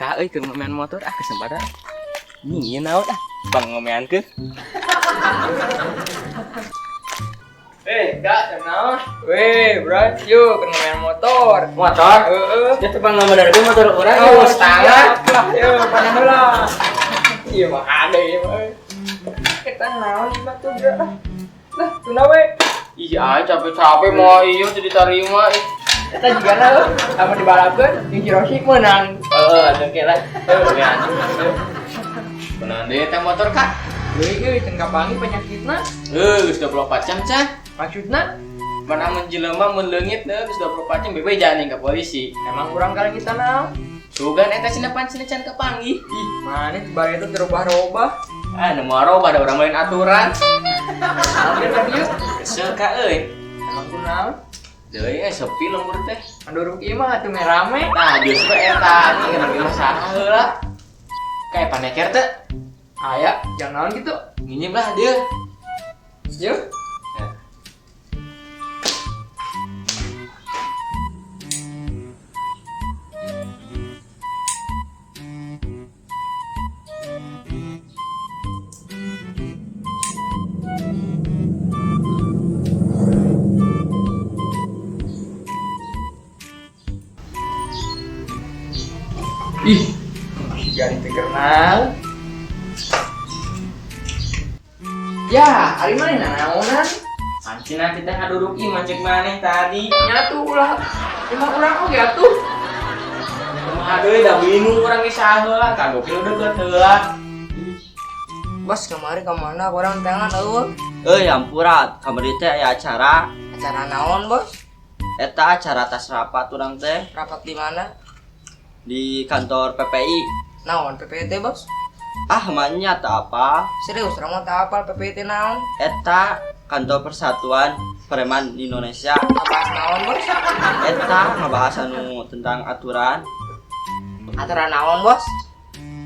Kak euy keur ngomean motor kesempatan. Nyieu naon bang ngomeankeun. Kak, kenal? Bro, yuk keur ngomean motor. Motor? Heeh. Ya tepang ngabenerkeun motor urang yuk setengah. Yuk panah heula. Ieu mah ada ieu mah. Kita naon mah tuh, Bro. Lah, tuna we. Iya, capek-capek mah ieu teu ditarima. Eta jigana anu dibalapkeun jeung Cirosik menang. Atuh ke lah. Beneran deui teh motor, Kak. Deui can kapangi penyakitna. Geus 24 jam, Cah. Maksudna mana menjelema mun leungit geus 24 jam bebe janing ka polisi. Emang urang kali kita naon? Sugan eta cenah pancen can kapanggih. Ih, maneh tibare itu dirubah-rubah. Nu moal robah da urang lain aturan. Hampir ka dieu. Kesel ka euy. Emang kunaon? Deui sepi lembur teh. Anduruk ieu mah atuh rame. Nah, justru eta nih kana ge masalah heula. Kayak paneker teh. Aya, jangan naon gitu. Nginyim lah dia. Yuk. Ih, jadi kenal. Ya, hari mana naonan? Pancen nanti teh ngaduduki mancek maneh tadi. Nyatu ulah. Emang urang oge atuh. Kumaha deui da bingung urang ge saheula, kanggo kieu deukeut heula. Bos, kemarin ka mana urang tangan eueuh? Ampurat, kamari teh aya acara. Acara naon, Bos? Eta acara tas rapat urang teh Rapat di mana? di kantor PPI. Naon PPT, Bos? Manya tak apa. Serius, urang mah teu apal PPT naon? Eta kantor Persatuan Preman Indonesia. Ngabahas naon, Bos? Eta ngabahas anu tentang aturan. Aturan naon, Bos?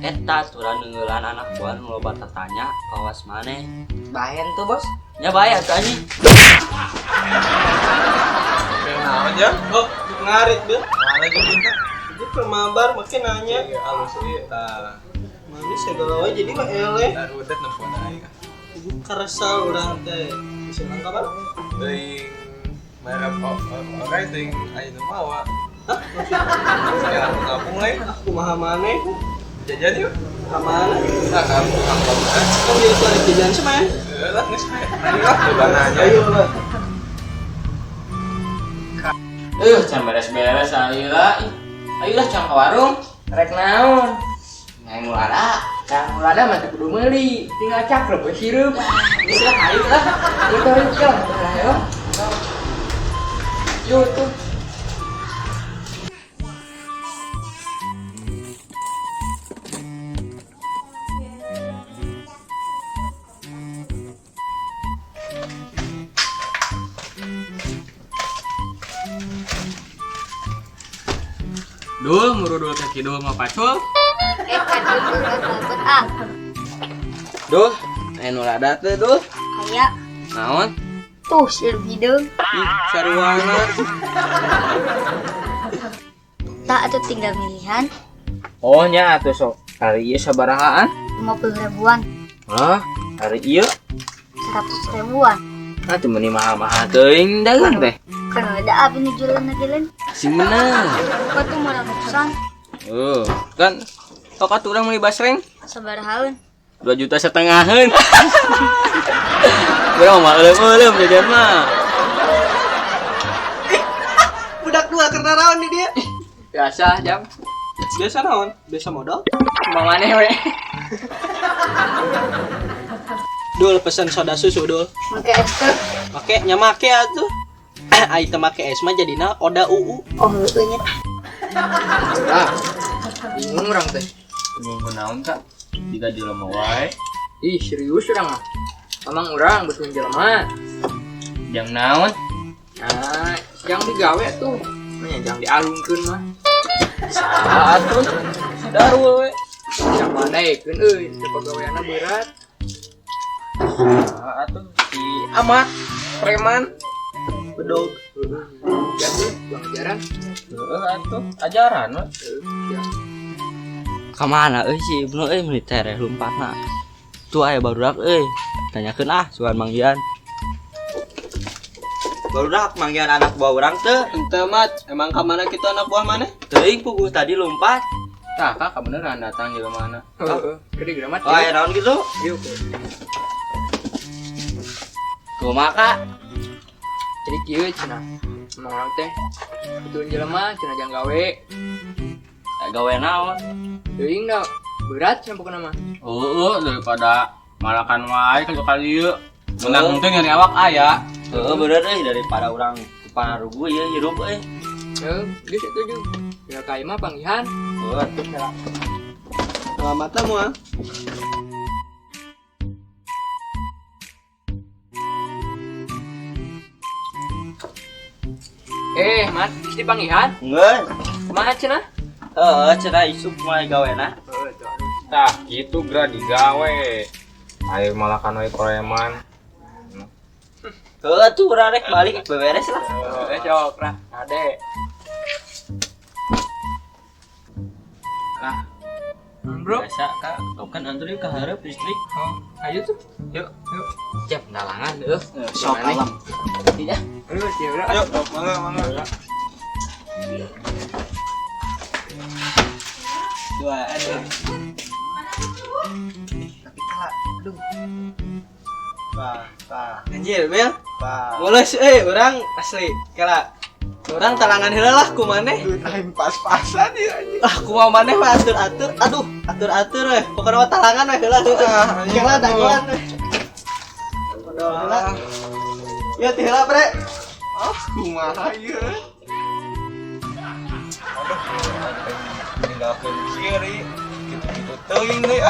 Eta aturan ngeunggeulan anak buah nu loba tatanya kawas maneh. Bahen tuh, Bos. Nya bae atuh anjing. Naon ya? Oh, ngarit deh. Mana gitu kan? Itu permabar makin nanya. Iya, alus ieu tah. Manis segala wae jadi mah eleh. Darudet nepon aing. Ibu karesal urang teh. Bisa kapan? Teuing merek oke teuing aya nu mawa. Hah? Sekarang ngapung lain. Aku maha maneh. Jajan yuk. Ka mana? Nah, kamu kan. Kan dia cari jajan semen. Lah geus bae. Ayo lah nanya. Ayo lah. Can beres-beres ayeula. Ayolah can ka warung. Rek naon? Nang mulada. Can mulada mah teu kudu meuli, tinggal cakrep we sirup. Geus lah ayo lah. Itu reukel. Ayo. Yo tuh. Dul, muru dul kaki dul mah pacul. Dul, anu rada teh dul. Aya, Naon? tuh sirup hidung. Ih, sarwana. Tak atau tinggal milihan Oh nya atuh sok. Hari ieu sabarahaan? 50 ribuan, Hah? Hari ieu? 100 ribuan. Atuh meuni mahal-mahal teuing dagang teh. Kan ada apa nih jualan nagilan? Sing bener. Kau tuh mau ratusan, Kan sok atuh urang meuli basreng sabarahaun. 2,5 juta. Urang mah euleum jajan mah. Budak dua karena naon nih dia? Biasa jam. Biasa naon? Biasa modal. Maneh we. Dul pesan soda susu dul. Make es teh. Make nya make atuh. Ai teh make es mah jadina oda uu. Oh, inget. Ah. Bingung urang teh. Bingung naon Kak? Jika jelema wae. Ih, serius urang mah. Emang urang betul jelema. Jang naon? Nah, yang digawe tuh. Nya jang dialungkeun mah. Saha atuh? Darul we. Jang mandaekeun euy, teu pagaweanna berat. Saha atuh? Si Amat preman Bedog. ya tuh, pelajaran. Atuh, ajaran mah. Ya. Kemana si Ibnu militer lompatna. Tuh aya barudak tanyakeun sugan manggian. Barudak manggian anak buah urang teu. Ente mat, emang ka mana kitu anak buah mana? Teuing puguh tadi lompat. Tah, kakak beneran datang di mana? Gede gede mat. Oh, aya naon gitu? Yuk. Kumaha? Jadi kieu cenah. Emang orang teh betul jelema cenah jang gawe. Gawe naon? Teuing da berat cenah pokona mah. Daripada malakan wae kali ieu. Menang teh nyari awak aya. Bener daripada urang panarugu ieu hirup Geus setuju. Ya kae mah panggihan. Selamat semua. Mat, di panggihan. Ngeun. Kumaha cenah? Cenah isuk mulai gawena. Tah, gitu gra digawe. Ayo malakan wae koreman. Tuh urang rek balik beberes lah. Sok lah, ade. Bro, Biasa Kak, kau kan antur yuk ke hareup listrik. ayo tuh. Yuk. Cep dalangan Sok alam. Iya. Ya udah. Yuk, mangga. Dua ada. Anjir, Bel. Mulus urang asli. Kala urang talangan heula lah ku maneh. Time pas-pasan ya anjing. Kumaha maneh mah atur-atur. Aduh, atur-atur we. Pokona mah talangan we heula. Kala dagoan we. Heula. Ya teh heula, Bre. Kumaha ieu? Aduh, tinggalkeun kiri. Gitu-gitu teuing deui